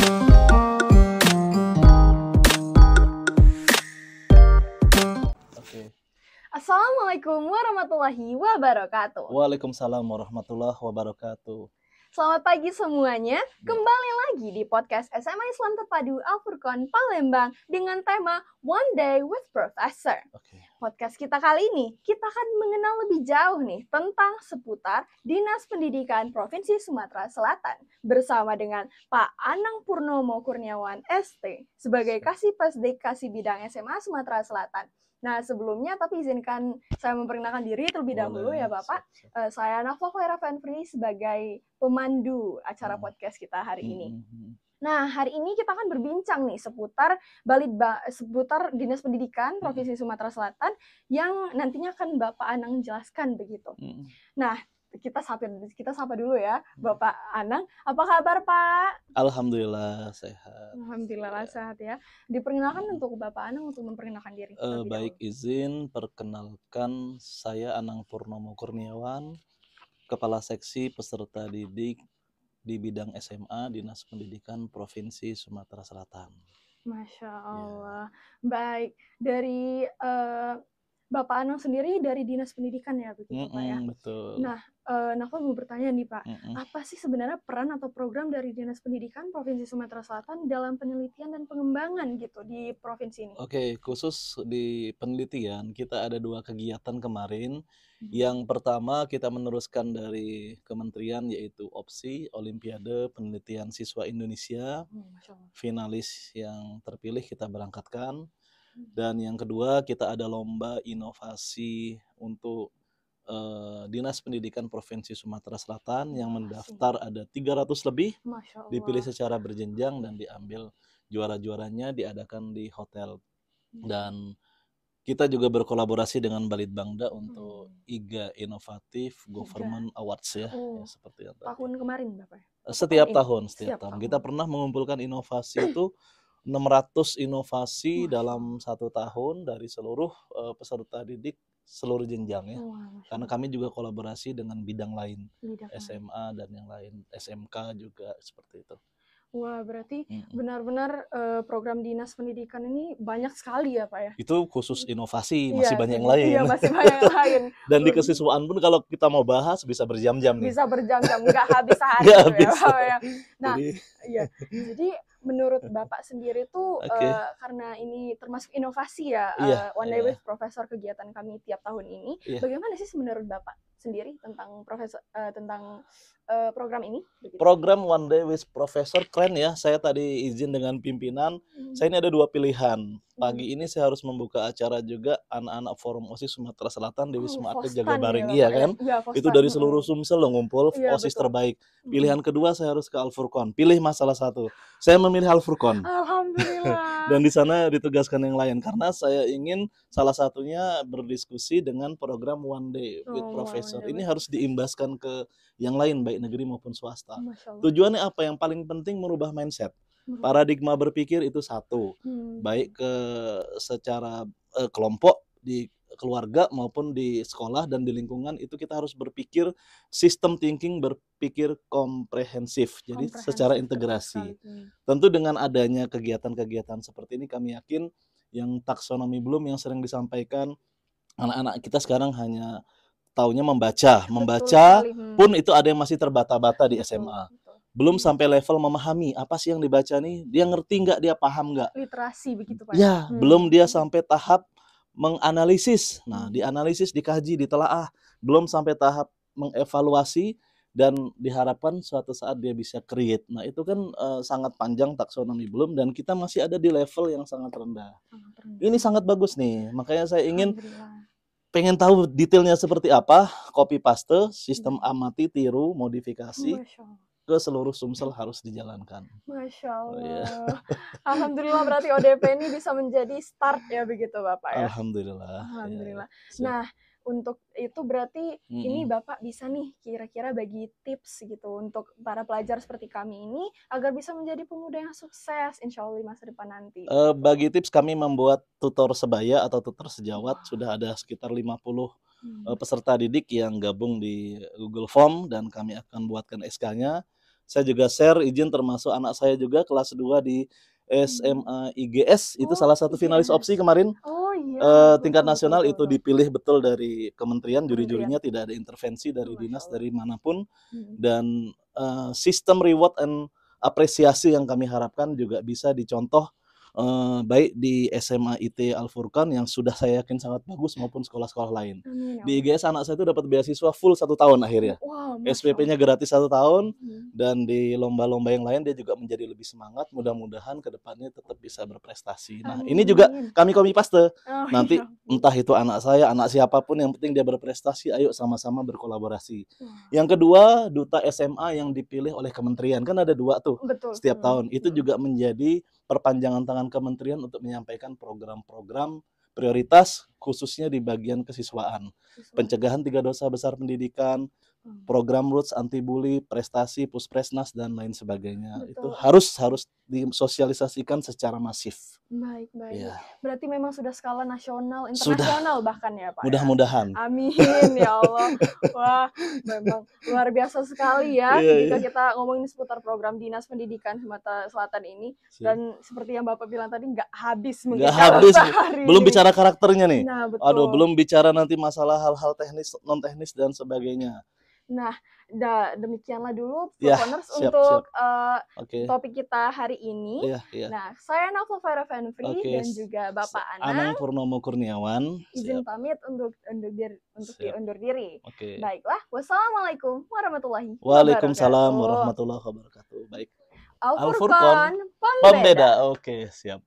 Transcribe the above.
Oke. Assalamualaikum warahmatullahi wabarakatuh. Waalaikumsalam warahmatullahi wabarakatuh. Selamat pagi semuanya. Kembali lagi di podcast SMA Islam Terpadu Al-Furqon Palembang dengan tema One Day with Professor. Oke. Podcast kita kali ini, kita akan mengenal lebih jauh nih tentang seputar Dinas Pendidikan Provinsi Sumatera Selatan bersama dengan Pak Anang Purnomo Kurniawan ST sebagai Kasipes Dekasi Bidang SMA Sumatera Selatan. Nah, sebelumnya tapi izinkan saya memperkenalkan diri terlebih dahulu ya Bapak. Saya Nafwa Khaira Fanfri sebagai pemandu acara podcast kita hari ini. Nah, hari ini kita akan berbincang nih seputar Dinas Pendidikan Provinsi Sumatera Selatan yang nantinya akan Bapak Anang jelaskan begitu. Nah, kita sapa dulu ya, Bapak Anang. Apa kabar, Pak? Alhamdulillah sehat. Alhamdulillah sehat ya. Diperkenalkan untuk Bapak Anang untuk memperkenalkan diri. Baik, izin perkenalkan, saya Anang Purnomo Kurniawan, Kepala Seksi Peserta Didik di bidang SMA Dinas Pendidikan Provinsi Sumatera Selatan. Masya Allah. Baik, dari Bapak Anang sendiri dari Dinas Pendidikan ya begitu Pak ya? Betul. Nah, Nafa mau bertanya nih Pak, apa sih sebenarnya peran atau program dari Dinas Pendidikan Provinsi Sumatera Selatan dalam penelitian dan pengembangan gitu di provinsi ini? Oke, khusus di penelitian kita ada 2 kegiatan kemarin. Yang pertama kita meneruskan dari kementerian yaitu OPSI, Olimpiade Penelitian Siswa Indonesia. Masya Allah. Finalis yang terpilih kita berangkatkan. Dan yang kedua kita ada lomba inovasi untuk Dinas Pendidikan Provinsi Sumatera Selatan yang mendaftar ada 300 lebih, Masya Allah. dipilih secara berjenjang dan diambil juara-juaranya diadakan di hotel. Dan kita juga berkolaborasi dengan Balitbangda untuk IGA Inovatif Government Awards ya, seperti itu. Tahun kemarin Bapak? Setiap tahun. Kita pernah mengumpulkan inovasi itu 600 inovasi dalam 1 tahun dari seluruh peserta didik seluruh jenjang ya. Karena kami juga kolaborasi dengan bidang lain, SMA dan yang lain, SMK juga seperti itu. Wah, berarti benar-benar program Dinas Pendidikan ini banyak sekali ya Pak ya? Itu khusus inovasi, masih banyak yang lain. Iya, masih banyak yang lain. Dan di kesiswaan pun kalau kita mau bahas bisa berjam-jam nih. Bisa berjam-jam, nggak habis sehari gitu ya Pak ya. Nah, jadi menurut Bapak sendiri tuh karena ini termasuk inovasi ya, One Day with Professor kegiatan kami tiap tahun ini, bagaimana sih menurut Bapak sendiri tentang program ini? Begitu. Program One Day with Professor keren ya. Saya tadi izin dengan pimpinan, saya ini ada 2 pilihan. Pagi ini saya harus membuka acara juga anak-anak Forum OSIS Sumatera Selatan di Wisma Atlet Jagabaring, iya kan? Itu dari seluruh Sumsel lo ngumpul OSIS terbaik. Pilihan kedua saya harus ke Al-Furqon. Pilih masalah satu. Saya memilih Al-Furqon. Alhamdulillah. Dan di sana ditugaskan yang lain karena saya ingin salah satunya berdiskusi dengan program One Day with Professor. Ini harus diimbaskan ke yang lain baik negeri maupun swasta. Tujuannya apa? Yang paling penting merubah mindset. Paradigma berpikir itu satu, baik ke secara kelompok di keluarga maupun di sekolah dan di lingkungan itu kita harus berpikir sistem thinking, berpikir komprehensif, jadi secara integrasi. Tentu dengan adanya kegiatan-kegiatan seperti ini kami yakin yang taksonomi belum yang sering disampaikan anak-anak kita sekarang hanya taunya membaca pun itu ada yang masih terbata-bata di SMA. Belum sampai level memahami apa sih yang dibaca nih, dia ngerti nggak, dia paham nggak, literasi begitu Pak ya. Belum dia sampai tahap menganalisis, nah dianalisis, dikaji, ditelaah, belum sampai tahap mengevaluasi dan diharapkan suatu saat dia bisa create. Nah itu kan sangat panjang taksonomi belum dan kita masih ada di level yang sangat rendah. Ini sangat bagus nih, makanya saya pengen tahu detailnya seperti apa, copy paste, sistem amati, tiru, modifikasi ke seluruh Sumsel harus dijalankan. Masya Allah. Alhamdulillah berarti ODP ini bisa menjadi start ya begitu Bapak ya. Alhamdulillah. Nah, untuk itu berarti ini Bapak bisa nih kira-kira bagi tips gitu untuk para pelajar seperti kami ini agar bisa menjadi pemuda yang sukses insya Allah di masa depan nanti. Bagi tips kami membuat tutor sebaya atau tutor sejawat, sudah ada sekitar 50 peserta didik yang gabung di Google Form dan kami akan buatkan SK-nya. saya juga share izin termasuk anak saya juga kelas 2 di SMA IGS, itu salah satu finalis opsi kemarin. Tingkat nasional itu dipilih betul dari kementerian, juri-jurinya tidak ada intervensi dari dinas dari manapun, dan sistem reward and apresiasi yang kami harapkan juga bisa dicontoh baik di SMA IT Al Furqan yang sudah saya yakin sangat bagus maupun sekolah-sekolah lain. Di IGS anak saya itu dapat beasiswa full 1 tahun akhirnya. SPP-nya gratis 1 tahun, dan di lomba-lomba yang lain dia juga menjadi lebih semangat. Mudah-mudahan kedepannya tetap bisa berprestasi. Nah, ini juga kami paste. Nanti entah itu anak saya, anak siapapun, yang penting dia berprestasi, ayo sama-sama berkolaborasi. Yang kedua, duta SMA yang dipilih oleh kementerian, kan ada 2 tuh setiap tahun. Itu juga menjadi perpanjangan tangan kementerian untuk menyampaikan program-program prioritas khususnya di bagian kesiswaan, pencegahan 3 dosa besar pendidikan, program roots anti bully, prestasi, puspresnas dan lain sebagainya. Itu harus disosialisasikan secara masif. Baik. Ya. Berarti memang sudah skala nasional, internasional bahkan ya Pak. Mudah-mudahan. Ya? Amin ya Allah. Wah, memang luar biasa sekali ya jika kita ngomongin seputar program Dinas Pendidikan Sumatera Selatan ini. Dan seperti yang Bapak bilang tadi, nggak habis. Belum bicara karakternya nih. Nah, betul. Belum bicara nanti masalah hal-hal teknis, non teknis dan sebagainya. Nah, demikianlah dulu Proponers untuk topik kita hari ini. Nah, saya Naufal Faira Fenfri dan juga Bapak Anang Purnomo Kurniawan. Izin pamit untuk diundur diri. Baiklah, wassalamualaikum warahmatullahi wabarakatuh. Waalaikumsalam warahmatullahi wabarakatuh. Baik. Al Furqan, pembeda. Oke, siap.